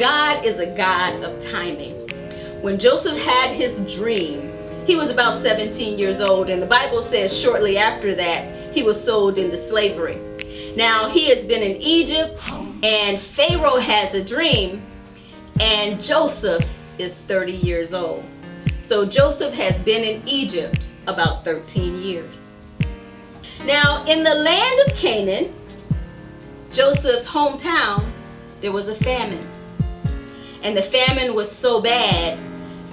God is a God of timing. When Joseph had his dream, he was about 17 years old, and the Bible says shortly after that, he was sold into slavery. Now, he has been in Egypt, and Pharaoh has a dream, and Joseph is 30 years old. So Joseph has been in Egypt about 13 years. Now, in the land of Canaan, Joseph's hometown, there was a famine. And the famine was so bad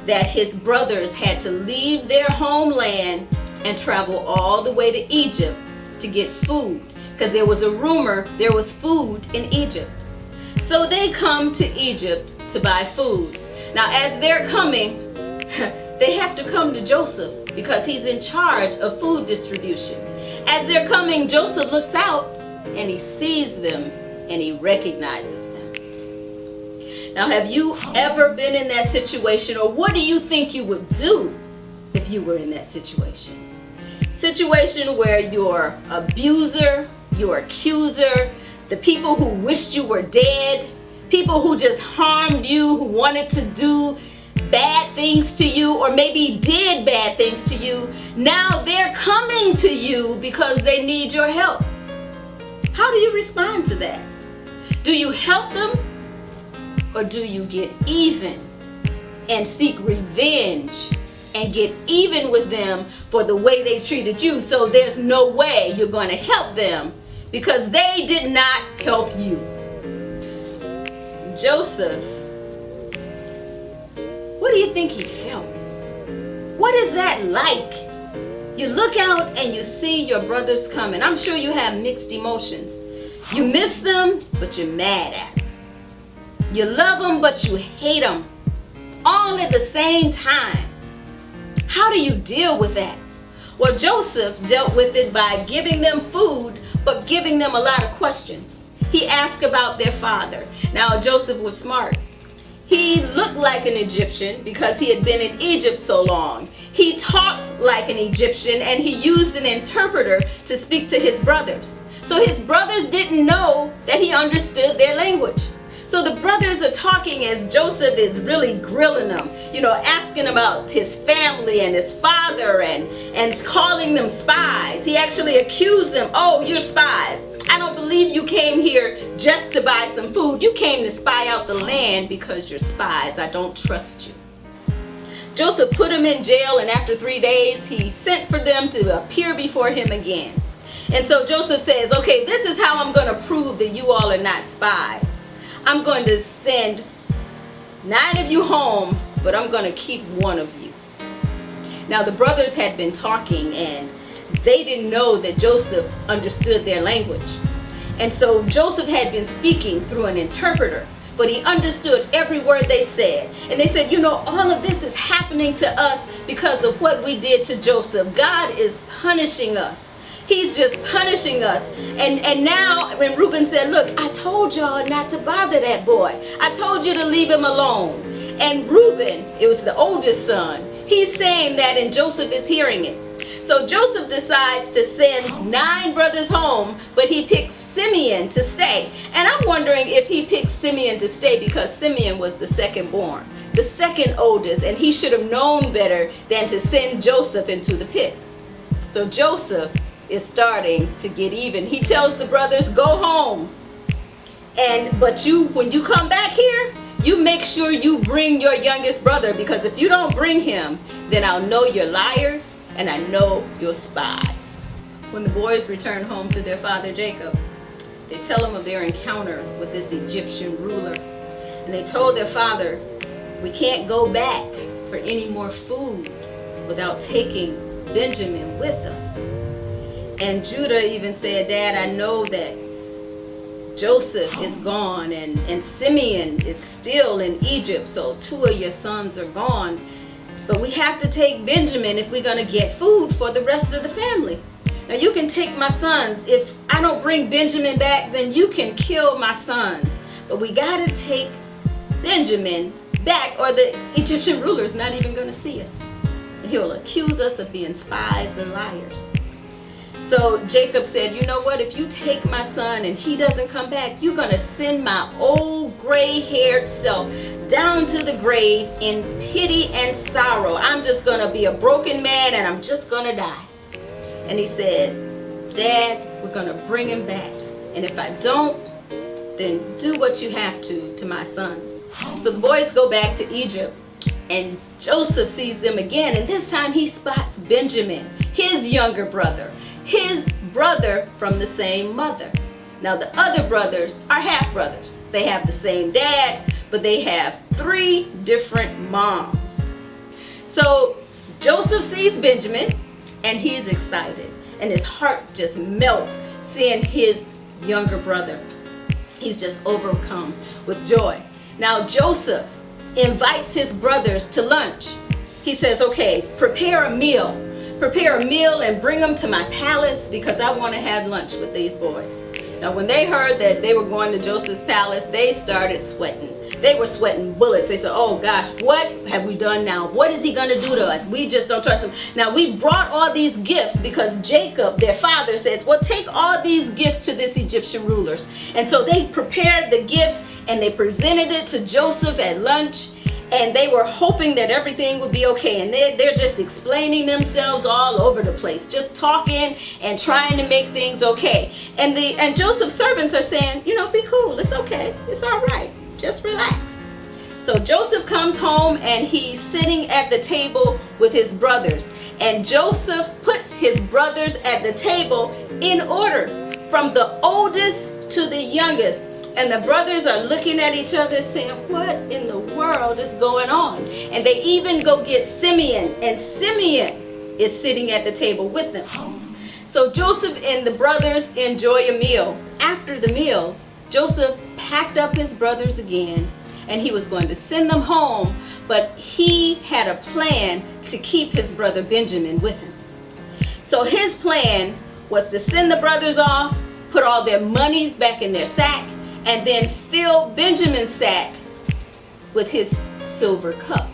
that his brothers had to leave their homeland and travel all the way to Egypt to get food, because there was a rumor there was food in Egypt. So they come to Egypt to buy food. Now, as they're coming, they have to come to Joseph because he's in charge of food distribution. As they're coming, Joseph looks out and he sees them and he recognizes them. Now, have you ever been in that situation, or what do you think you would do if you were in that situation? Situation where your abuser, your accuser, the people who wished you were dead, people who just harmed you, who wanted to do bad things to you, or maybe did bad things to you, now they're coming to you because they need your help. How do you respond to that? Do you help them, or do you get even and seek revenge and get even with them for the way they treated you, so there's no way you're going to help them because they did not help you? Joseph, what do you think he felt? What is that like? You look out and you see your brothers coming. I'm sure you have mixed emotions. You miss them, but you're mad at them. You love them, but you hate them. All at the same time. How do you deal with that? Well, Joseph dealt with it by giving them food, but giving them a lot of questions. He asked about their father. Now, Joseph was smart. He looked like an Egyptian because he had been in Egypt so long. He talked like an Egyptian, and he used an interpreter to speak to his brothers. So his brothers didn't know that he understood their language. So the brothers are talking as Joseph is really grilling them, asking about his family and his father and calling them spies. He actually accused them, "Oh, you're spies. I don't believe you came here just to buy some food. You came to spy out the land because you're spies. I don't trust you." Joseph put them in jail, and after 3 days, he sent for them to appear before him again. And so Joseph says, "Okay, this is how I'm going to prove that you all are not spies. I'm going to send 9 of you home, but I'm going to keep 1 of you." Now, the brothers had been talking, and they didn't know that Joseph understood their language. And so Joseph had been speaking through an interpreter, but he understood every word they said. And they said, all of this is happening to us because of what we did to Joseph. God is punishing us. He's just punishing us. And now when Reuben said, "Look, I told y'all not to bother that boy. I told you to leave him alone." And Reuben, it was the oldest son, he's saying that, and Joseph is hearing it. So Joseph decides to send 9 brothers home, but he picks Simeon to stay. And I'm wondering if he picked Simeon to stay because Simeon was the second born, the second oldest, and he should have known better than to send Joseph into the pit. So Joseph is starting to get even. He tells the brothers, "Go home. But when you come back here, you make sure you bring your youngest brother, because if you don't bring him, then I'll know you're liars and I know you're spies." When the boys return home to their father Jacob, they tell him of their encounter with this Egyptian ruler. And they told their father, "We can't go back for any more food without taking Benjamin with us." And Judah even said, "Dad, I know that Joseph is gone and Simeon is still in Egypt, so 2 of your sons are gone. But we have to take Benjamin if we're going to get food for the rest of the family. Now you can take my sons. If I don't bring Benjamin back, then you can kill my sons. But we got to take Benjamin back, or the Egyptian ruler's not even going to see us. And he'll accuse us of being spies and liars." So Jacob said, you know what, if you take my son and he doesn't come back, you're going to send my old gray-haired self down to the grave in pity and sorrow. I'm just going to be a broken man and I'm just going to die. And he said, Dad, we're going to bring him back. And if I don't, then do what you have to my sons. So the boys go back to Egypt, and Joseph sees them again, and this time he spots Benjamin, his younger brother, his brother from the same mother. Now the other brothers are half brothers. They have the same dad, but they have 3 different moms. So Joseph sees Benjamin, and he's excited, and his heart just melts seeing his younger brother. He's just overcome with joy. Now Joseph invites his brothers to lunch. He says, okay, prepare a meal and bring them to my palace because I want to have lunch with these boys. Now when they heard that they were going to Joseph's palace, they started sweating. They were sweating bullets. They said, oh gosh, what have we done now? What is he going to do to us? We just don't trust him. Now we brought all these gifts because Jacob, their father, says, well, take all these gifts to this Egyptian rulers. And so they prepared the gifts and they presented it to Joseph at lunch. And they were hoping that everything would be okay. And they're just explaining themselves all over the place, just talking and trying to make things okay. And Joseph's servants are saying, you know, be cool. It's okay. It's all right. Just relax. So Joseph comes home and he's sitting at the table with his brothers. And Joseph puts his brothers at the table in order from the oldest to the youngest. And the brothers are looking at each other saying, what in the world is going on? And they even go get Simeon, and Simeon is sitting at the table with them. So Joseph and the brothers enjoy a meal. After the meal, Joseph packed up his brothers again, and he was going to send them home, but he had a plan to keep his brother Benjamin with him. So his plan was to send the brothers off, put all their monies back in their sack, and then fill Benjamin's sack with his silver cup.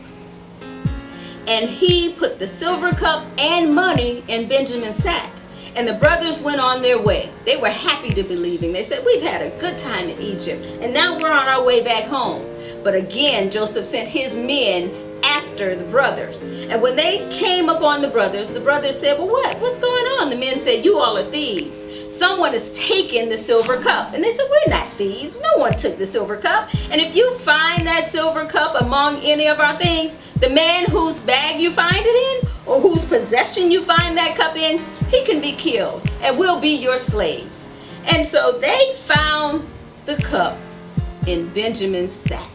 And he put the silver cup and money in Benjamin's sack. And the brothers went on their way. They were happy to be leaving. They said, we've had a good time in Egypt, and now we're on our way back home. But again, Joseph sent his men after the brothers. And when they came upon the brothers said, well, what's going on? The men said, you all are thieves. Someone has taken the silver cup. And they said, we're not thieves. No one took the silver cup. And if you find that silver cup among any of our things, the man whose bag you find it in, or whose possession you find that cup in, he can be killed, and we'll be your slaves. And so they found the cup in Benjamin's sack,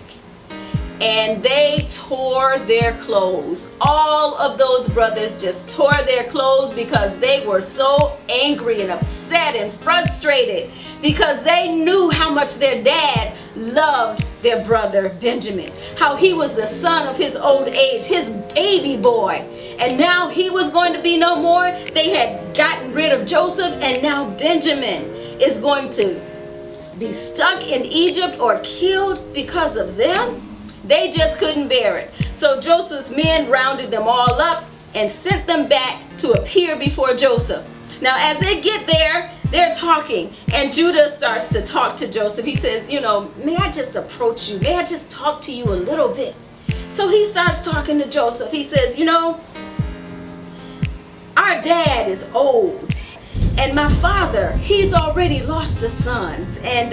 and they tore their clothes. All of those brothers just tore their clothes because they were so angry and upset and frustrated because they knew how much their dad loved their brother Benjamin, how he was the son of his old age, his baby boy, and now he was going to be no more. They had gotten rid of Joseph, and now Benjamin is going to be stuck in Egypt or killed because of them. They just couldn't bear it. So Joseph's men rounded them all up and sent them back to appear before Joseph. Now as they get there, they're talking, and Judah starts to talk to Joseph. He says, you know, may I just approach you? May I just talk to you a little bit? So he starts talking to Joseph. He says, you know, our dad is old, and my father, he's already lost a son. And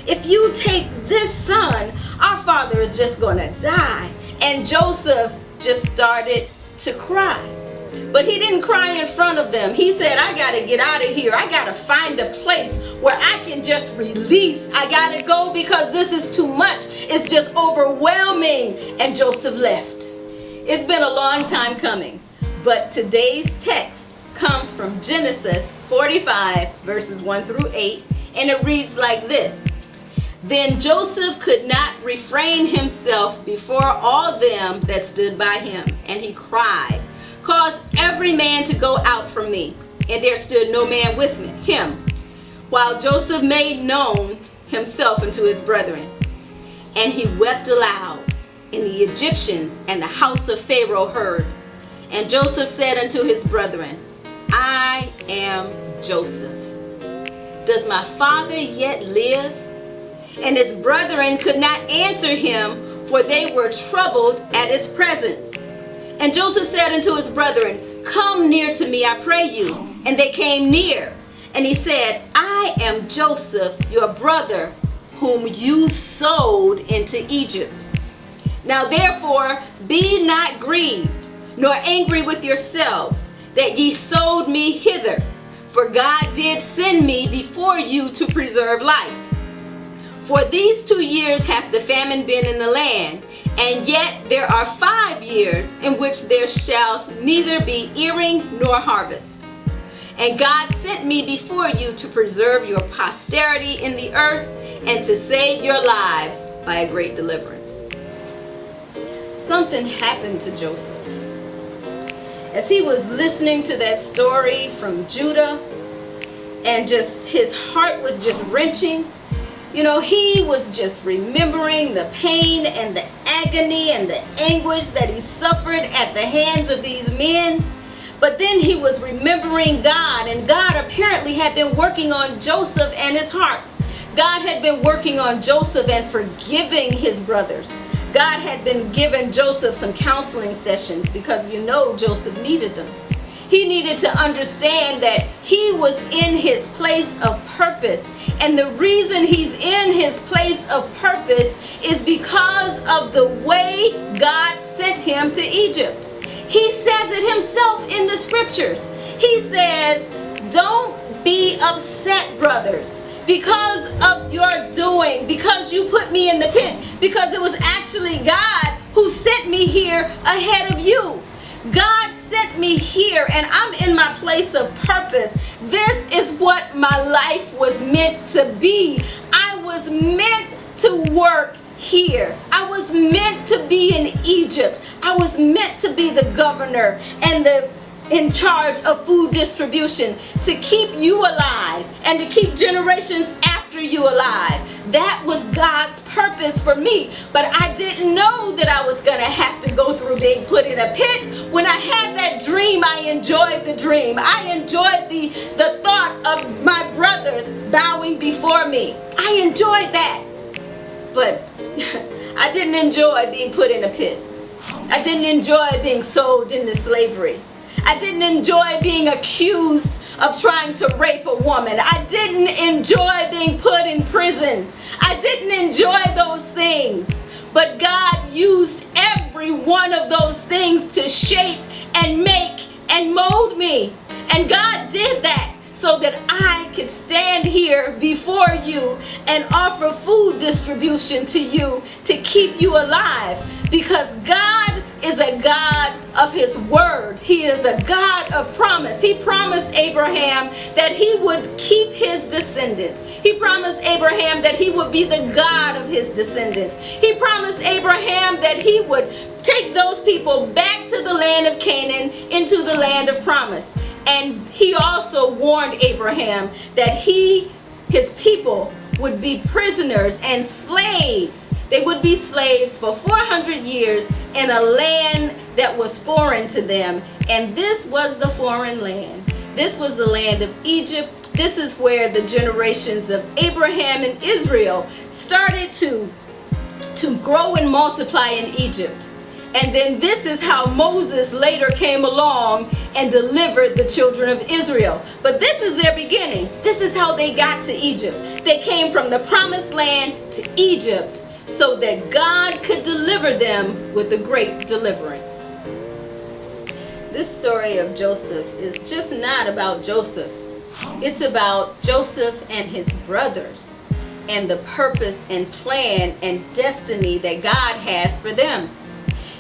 if you take this son, our father is just going to die. And Joseph just started to cry. But he didn't cry in front of them. He said, I got to get out of here. I got to find a place where I can just release. I got to go because this is too much. It's just overwhelming. And Joseph left. It's been a long time coming. But today's text comes from Genesis 45 verses 1 through 8. And it reads like this. Then Joseph could not refrain himself before all them that stood by him. And he cried, cause every man to go out from me. And there stood no man with him, while Joseph made known himself unto his brethren. And he wept aloud. And the Egyptians and the house of Pharaoh heard. And Joseph said unto his brethren, I am Joseph, does my father yet live? And his brethren could not answer him, for they were troubled at his presence. And Joseph said unto his brethren, Come near to me, I pray you. And they came near. And he said, I am Joseph, your brother, whom you sold into Egypt. Now therefore be not grieved, nor angry with yourselves, that ye sold me hither. For God did send me before you to preserve life. For these 2 years hath the famine been in the land, and yet there are 5 years in which there shall neither be earing nor harvest. And God sent me before you to preserve your posterity in the earth, and to save your lives by a great deliverance. Something happened to Joseph. As he was listening to that story from Judah, and just his heart was just wrenching. You know, he was just remembering the pain and the agony and the anguish that he suffered at the hands of these men. But then he was remembering God, and God apparently had been working on Joseph and his heart. God had been working on Joseph and forgiving his brothers. God had been giving Joseph some counseling sessions because you know Joseph needed them. He needed to understand that he was in his place of purpose. And the reason he's in his place of purpose is because of the way God sent him to Egypt. He says it himself in the scriptures. He says, don't be upset, brothers, because of your doing, because you put me in the pit, because it was actually God who sent me here ahead of you. God sent me here, and I'm in my place of purpose. This is what my life was meant to be. I was meant to work here. I was meant to be in Egypt. I was meant to be the governor and in charge of food distribution, to keep you alive and to keep generations after you alive. That was God's purpose for me. But I didn't know that I was going to have to go through being put in a pit. When I had that dream, I enjoyed the dream. I enjoyed the thought of my brothers bowing before me. I enjoyed that. But I didn't enjoy being put in a pit. I didn't enjoy being sold into slavery. I didn't enjoy being accused of trying to rape a woman. I didn't enjoy being put in prison. I didn't enjoy those things. But God used every one of those things to shape and make and mold me. And God did that so that I could stand here before you and offer food distribution to you to keep you alive. Because God is a God of his word. He is a God of promise. He promised Abraham that he would keep his descendants. He promised Abraham that he would be the God of his descendants. He promised Abraham that he would take those people back to the land of Canaan, into the land of promise. And he also warned Abraham that his people would be prisoners and slaves. They would be slaves for 400 years in a land that was foreign to them. And this was the foreign land. This was the land of Egypt. This is where the generations of Abraham and Israel started to grow and multiply in Egypt. And then this is how Moses later came along and delivered the children of Israel. But this is their beginning. This is how they got to Egypt. They came from the promised land to Egypt so that God could deliver them with a great deliverance. This story of Joseph is just not about Joseph. It's about Joseph and his brothers and the purpose and plan and destiny that God has for them.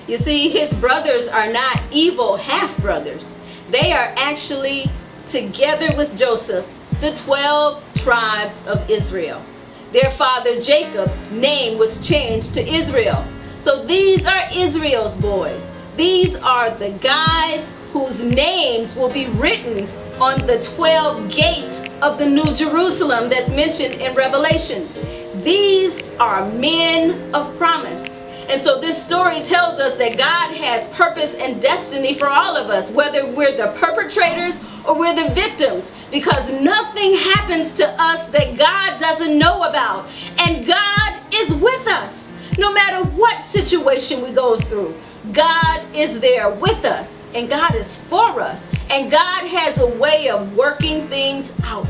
You see, his brothers are not evil half-brothers. They are actually, together with Joseph, the 12 tribes of Israel. Their father Jacob's name was changed to Israel. So these are Israel's boys. These are the guys whose names will be written on the 12 gates of the New Jerusalem that's mentioned in Revelations. These are men of promise. And so this story tells us that God has purpose and destiny for all of us, whether we're the perpetrators or we're the victims. because nothing happens to us that God doesn't know about. And God is with us. No matter what situation we go through, God is there with us, and God is for us. And God has a way of working things out.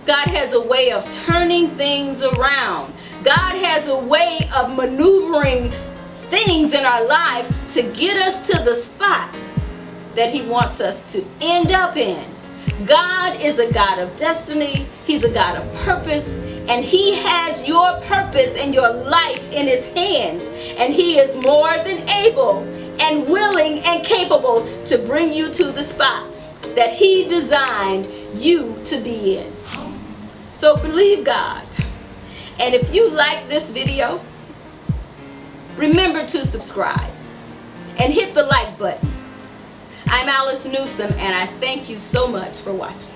God has a way of turning things around. God has a way of maneuvering things in our life to get us to the spot that He wants us to end up in. God is a God of destiny. He's a God of purpose. And He has your purpose and your life in His hands. And He is more than able and willing and capable to bring you to the spot that He designed you to be in. So believe God. And if you like this video, remember to subscribe and hit the like button. I'm Alice Newsome, and I thank you so much for watching.